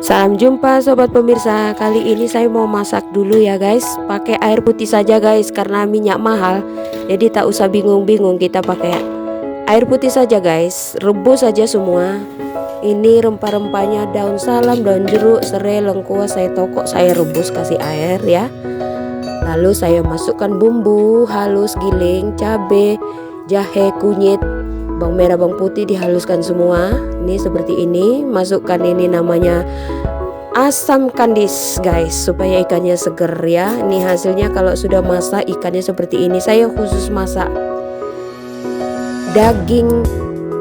Salam jumpa sobat pemirsa. Kali ini saya mau masak dulu ya guys. Pakai air putih saja guys, karena minyak mahal. Jadi tak usah bingung-bingung, kita pakai air putih saja guys. Rebus saja semua. Ini rempah-rempahnya, daun salam, daun jeruk, serai, lengkuas saya tokok, saya rebus kasih air ya. Lalu saya masukkan bumbu halus, giling, cabai, jahe, kunyit, bawang merah, bawang putih dihaluskan semua. Ini seperti ini. Masukkan ini namanya asam kandis guys, supaya ikannya seger ya. Ini hasilnya kalau sudah masak ikannya seperti ini. Saya khusus masak daging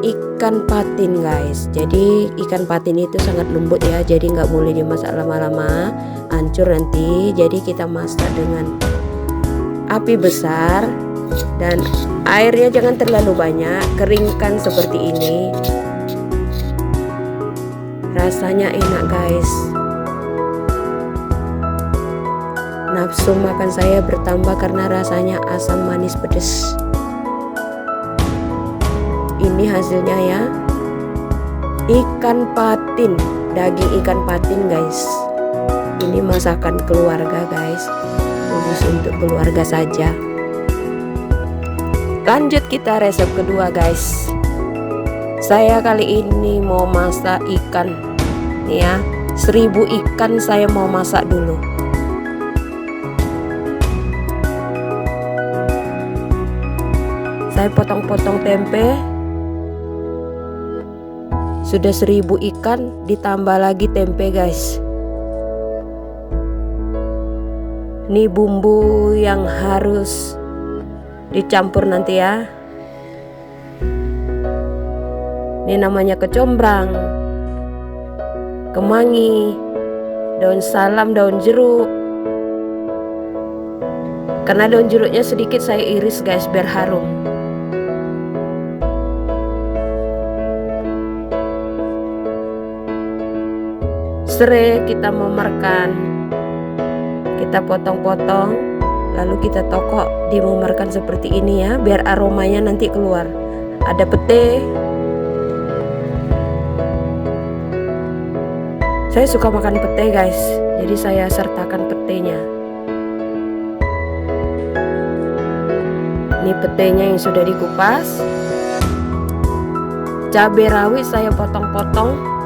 ikan patin guys. Jadi ikan patin itu sangat lembut ya, jadi nggak boleh dimasak lama-lama, hancur nanti. Jadi kita masak dengan api besar dan airnya jangan terlalu banyak, keringkan seperti ini. Rasanya enak guys. Nafsu makan saya bertambah karena rasanya asam manis pedas. Ini hasilnya ya, ikan patin, daging ikan patin guys. Ini masakan keluarga guys, khusus untuk keluarga saja. Lanjut kita resep kedua guys. Saya kali ini mau masak ikan nih ya, 1000 ikan saya mau masak dulu. Saya potong-potong tempe. Sudah 1000 ikan, ditambah lagi tempe guys. Ini bumbu yang harus dicampur nanti ya. Ini namanya kecombrang, kemangi, daun salam, daun jeruk. Karena daun jeruknya sedikit saya iris guys biar harum. Serai kita memerkan, kita potong-potong, lalu kita tokok dimemerkan seperti ini ya, biar aromanya nanti keluar. Ada pete. Saya suka makan pete guys, jadi saya sertakan petenya. Ini petenya yang sudah dikupas. Cabai rawit saya potong-potong.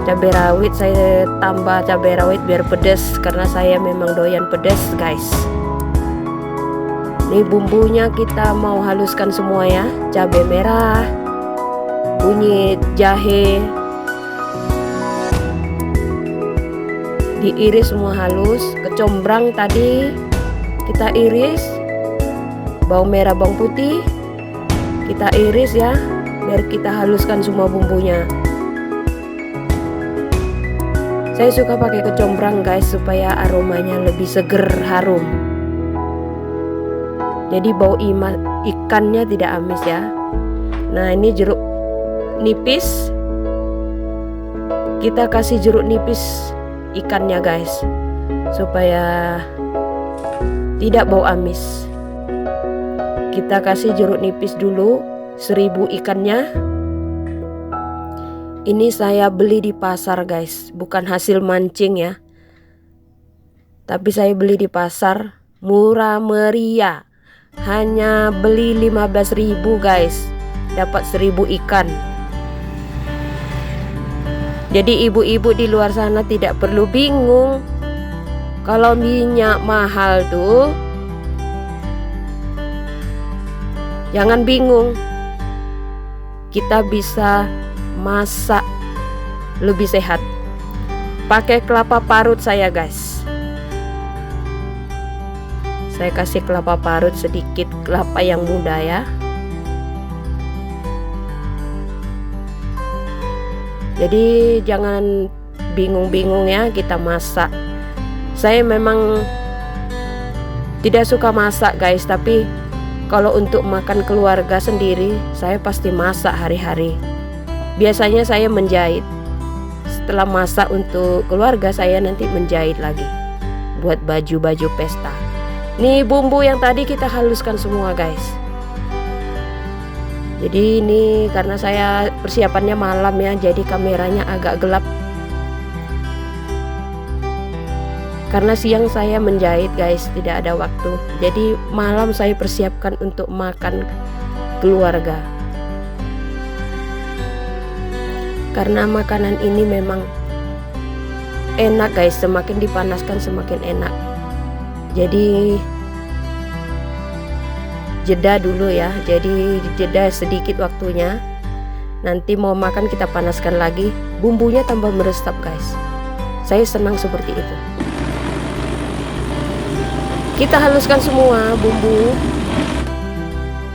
Cabai rawit saya tambah cabai rawit biar pedas, karena saya memang doyan pedas guys. Ini bumbunya kita mau haluskan semua ya. Cabai merah, kunyit, jahe, diiris semua halus. Kecombrang tadi kita iris, bawang merah, bawang putih kita iris ya, biar kita haluskan semua bumbunya. Saya suka pakai kecombrang guys, supaya aromanya lebih seger, harum. Jadi bau ikannya tidak amis ya. Nah ini jeruk nipis, kita kasih jeruk nipis ikannya guys, supaya tidak bau amis. Kita kasih jeruk nipis dulu 1000 ikannya. Ini saya beli di pasar guys, bukan hasil mancing ya, tapi saya beli di pasar, murah meriah. Hanya beli 15.000 guys, dapat 1000 ikan. Jadi ibu-ibu di luar sana tidak perlu bingung kalau minyak mahal tuh. Jangan bingung, kita bisa masak lebih sehat. Pakai kelapa parut saya guys. Saya kasih kelapa parut sedikit, kelapa yang muda ya. Jadi jangan bingung-bingung ya kita masak. Saya memang tidak suka masak guys, tapi kalau untuk makan keluarga sendiri saya pasti masak hari-hari. Biasanya saya menjahit. Setelah masak untuk keluarga, saya nanti menjahit lagi buat baju-baju pesta. Nih bumbu yang tadi kita haluskan semua guys. Jadi ini karena saya persiapannya malam ya, jadi kameranya agak gelap. Karena siang saya menjahit guys, tidak ada waktu. Jadi malam saya persiapkan untuk makan keluarga. Karena makanan ini memang enak guys, semakin dipanaskan semakin enak. Jadi jeda dulu ya, jadi jeda sedikit waktunya. Nanti mau makan kita panaskan lagi, bumbunya tambah meresap guys. Saya senang seperti itu. Kita haluskan semua bumbu,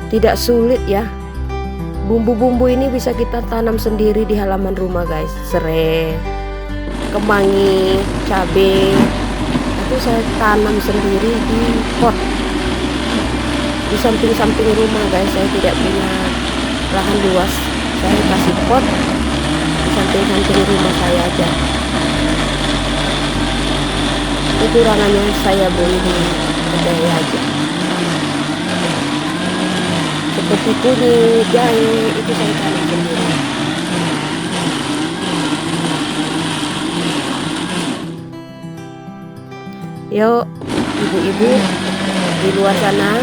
tidak sulit ya. Bumbu-bumbu ini bisa kita tanam sendiri di halaman rumah guys. Serai, kemangi, cabai, itu saya tanam sendiri di pot di samping-samping rumah guys. Saya tidak punya lahan luas, saya kasih pot di samping-samping rumah saya aja. Itu rangannya saya beli di kedai aja. Seperti kunyit, jahe, itu saya tanam sendiri. Yuk ibu-ibu di luar sana,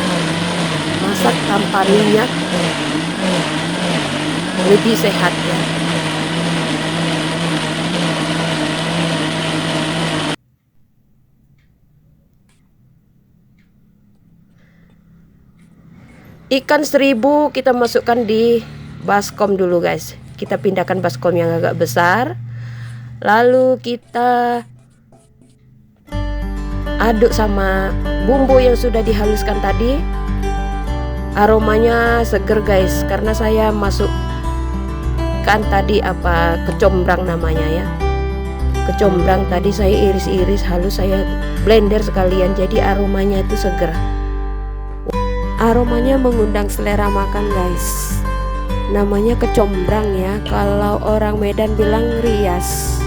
masak tanpa minyak lebih sehat ya. Ikan 1000 kita masukkan di baskom dulu guys. Kita pindahkan baskom yang agak besar. Lalu kita aduk sama bumbu yang sudah dihaluskan tadi. Aromanya seger guys, karena saya masukkan tadi kecombrang namanya ya. Kecombrang tadi saya iris-iris halus, saya blender sekalian, jadi aromanya itu seger. Aromanya mengundang selera makan guys. Namanya kecombrang ya, kalau orang Medan bilang rias.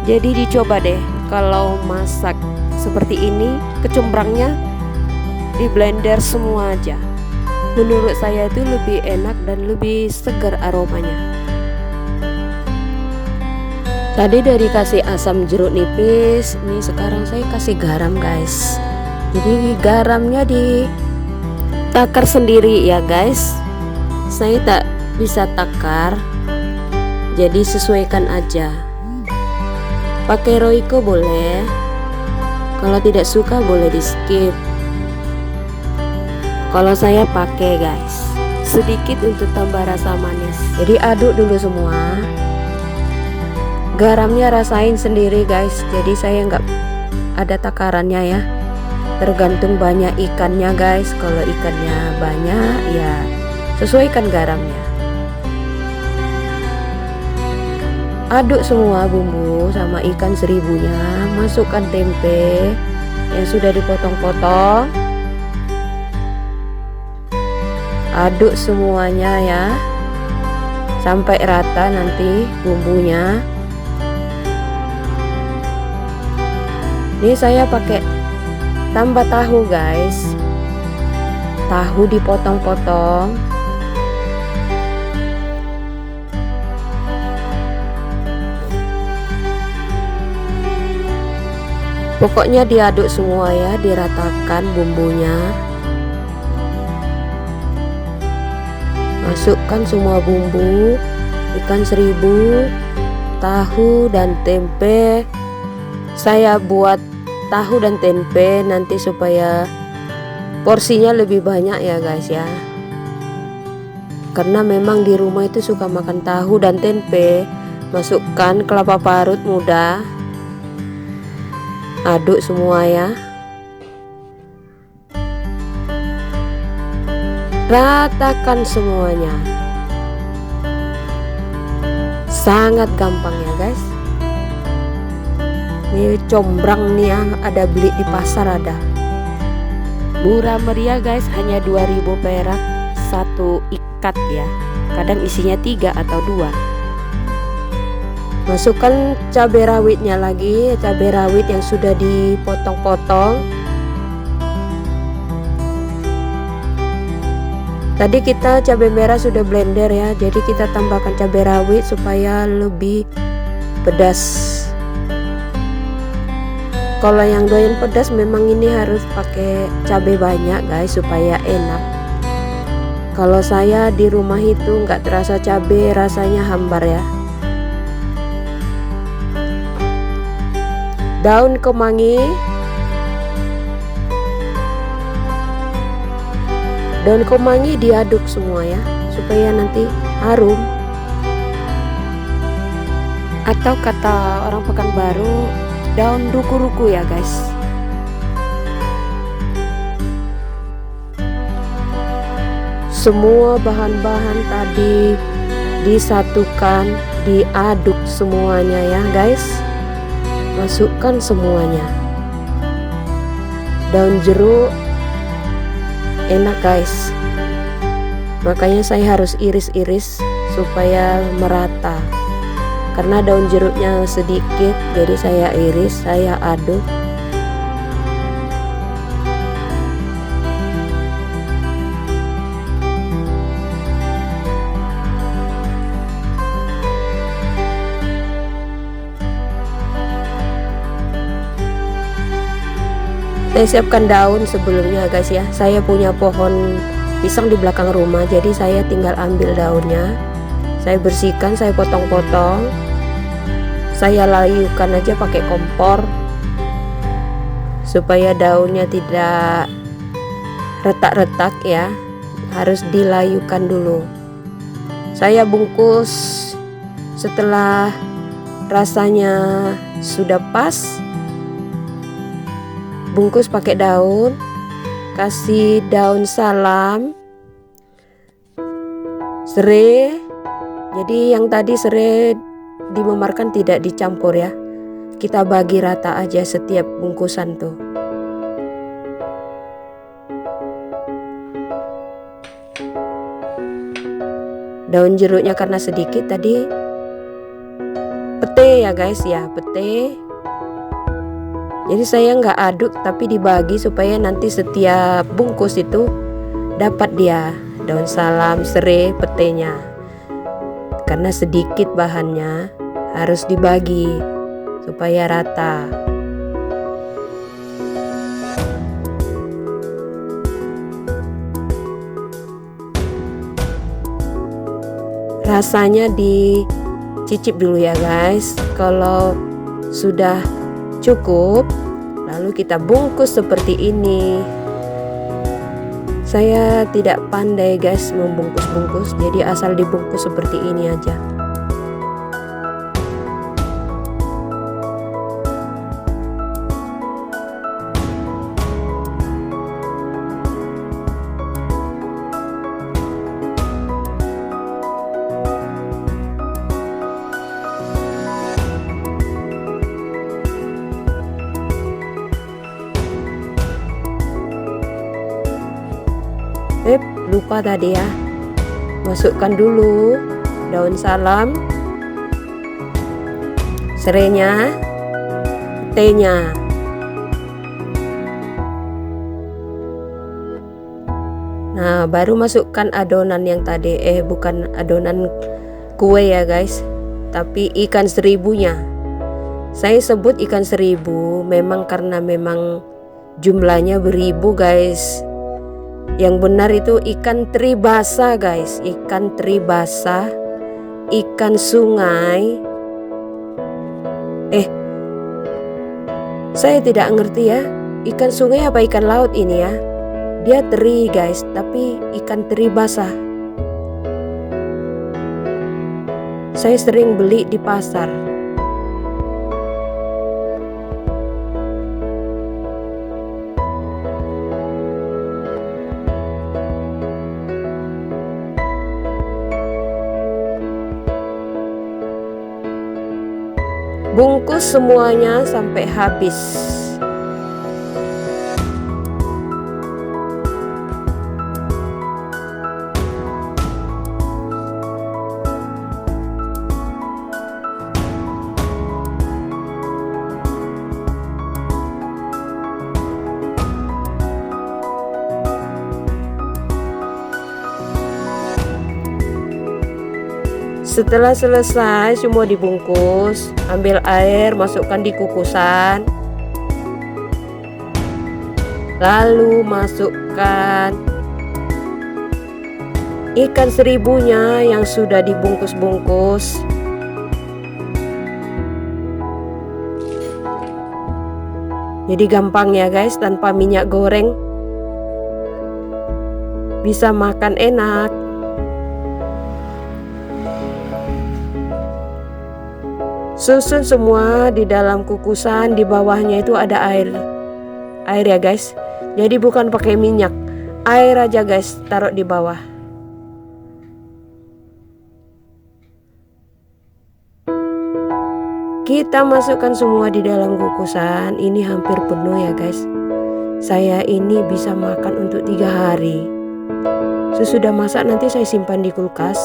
Jadi dicoba deh kalau masak seperti ini, kecombrangnya di blender semua aja. Menurut saya itu lebih enak dan lebih segar aromanya. Tadi dari kasih asam jeruk nipis, ini sekarang saya kasih garam guys. Jadi garamnya ditakar sendiri ya guys. Saya tak bisa takar, jadi sesuaikan aja. Pakai Royco boleh, kalau tidak suka boleh di skip. Kalau saya pakai guys, sedikit untuk tambah rasa manis. Jadi aduk dulu semua. Garamnya rasain sendiri guys, jadi saya nggak ada takarannya ya. Tergantung banyak ikannya guys. Kalau ikannya banyak ya sesuaikan garamnya. Aduk semua bumbu sama ikan 1000-nya, masukkan tempe yang sudah dipotong-potong. Aduk semuanya ya sampai rata nanti bumbunya. Ini saya pakai tambah tahu guys. Tahu dipotong-potong. Pokoknya diaduk semua ya, diratakan bumbunya. Masukkan semua bumbu, ikan 1000, tahu dan tempe. Saya buat tahu dan tempe nanti supaya porsinya lebih banyak ya guys ya. Karena memang di rumah itu suka makan tahu dan tempe. Masukkan kelapa parut muda. Aduk semua ya. Ratakan semuanya. Sangat gampang ya guys. Ini combrang nih ya, ada beli di pasar ada. Murah meriah guys, hanya 2000 perak satu ikat ya. Kadang isinya 3 atau 2. Masukkan cabai rawitnya lagi, cabai rawit yang sudah dipotong-potong. Tadi kita cabai merah sudah blender ya, jadi kita tambahkan cabai rawit supaya lebih pedas. Kalau yang doyan pedas memang ini harus pakai cabai banyak guys supaya enak. Kalau saya di rumah itu nggak terasa cabai, rasanya hambar ya. Daun kemangi, diaduk semua ya supaya nanti harum. Atau kata orang Pekanbaru, daun ruku-ruku ya guys. Semua bahan-bahan tadi disatukan, diaduk semuanya ya guys. Masukkan semuanya. Daun jeruk enak guys, makanya saya harus iris-iris supaya merata. Karena daun jeruknya sedikit, jadi saya iris, saya aduk. Saya siapkan daun sebelumnya guys ya. Saya punya pohon pisang di belakang rumah, jadi saya tinggal ambil daunnya. Saya bersihkan, saya potong-potong. Saya layukan aja pakai kompor supaya daunnya tidak retak-retak ya. Harus dilayukan dulu. Saya bungkus setelah rasanya sudah pas. Bungkus pakai daun, kasih daun salam, serai. Jadi yang tadi serai dimemarkan tidak dicampur ya, kita bagi rata aja setiap bungkusan tuh. Daun jeruknya karena sedikit tadi, pete ya guys ya, pete. Jadi saya nggak aduk tapi dibagi supaya nanti setiap bungkus itu dapat dia daun salam, serai, petenya. Karena sedikit bahannya harus dibagi supaya rata. Rasanya dicicip dulu ya guys. Kalau sudah cukup, lalu kita bungkus seperti ini. Saya tidak pandai guys membungkus-bungkus, jadi asal dibungkus seperti ini aja. Lupa tadi ya, masukkan dulu daun salam, serainya, tehnya. Nah, baru masukkan adonan yang tadi, bukan adonan kue ya guys, tapi ikan seribunya. Saya sebut ikan seribu memang karena memang jumlahnya beribu guys. Yang benar itu ikan teri basah guys, ikan teri basah, ikan sungai. Saya tidak ngerti ya, ikan sungai apa ikan laut ini ya. Dia teri guys, tapi ikan teri basah. Saya sering beli di pasar. Bungkus semuanya sampai habis. Setelah selesai semua dibungkus, ambil air, masukkan di kukusan. Lalu masukkan ikan seribunya yang sudah dibungkus-bungkus. Jadi gampang ya guys, tanpa minyak goreng bisa makan enak. Susun semua di dalam kukusan, di bawahnya itu ada air ya guys. Jadi bukan pakai minyak, air aja guys, taruh di bawah. Kita masukkan semua di dalam kukusan. Ini hampir penuh ya guys. Saya ini bisa makan untuk 3 hari. Sesudah masak nanti saya simpan di kulkas.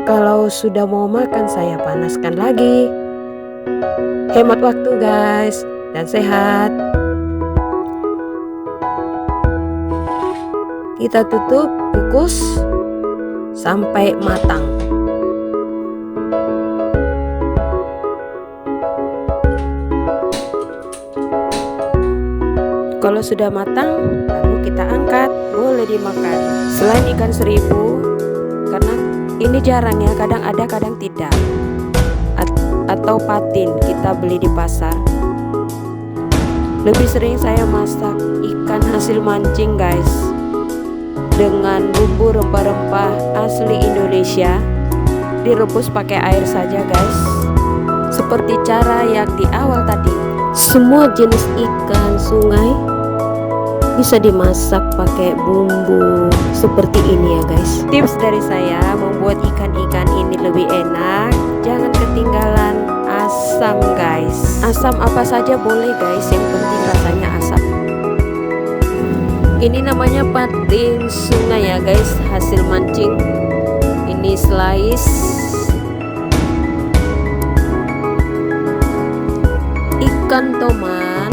Kalau sudah mau makan saya panaskan lagi. Hemat waktu guys, dan sehat. Kita tutup, kukus sampai matang. Kalau sudah matang, lalu kita angkat, boleh dimakan. Selain ikan seribu, karena ini jarang ya, kadang ada kadang tidak, atau patin kita beli di pasar. Lebih sering saya masak ikan hasil mancing guys, dengan bumbu rempah-rempah asli Indonesia. Direbus pakai air saja guys, seperti cara yang di awal tadi. Semua jenis ikan sungai bisa dimasak pakai bumbu seperti ini ya guys. Tips dari saya membuat ikan-ikan ini lebih enak, jangan ketinggalan asam guys. Asam apa saja boleh guys, yang penting rasanya asam. Ini namanya patin sungai ya guys, hasil mancing. Ini slice ikan tomat.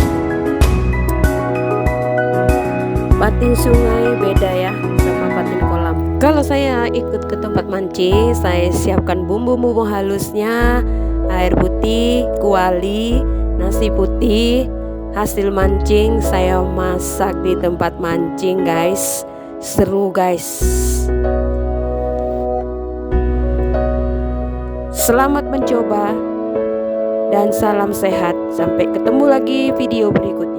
Patin sungai beda ya sama patin kolam. Kalau saya ikut ke tempat mancing, saya siapkan bumbu-bumbu halusnya, air putih, kuali, nasi putih, hasil mancing. Saya masak di tempat mancing guys, seru guys. Selamat mencoba dan salam sehat. Sampai ketemu lagi video berikutnya.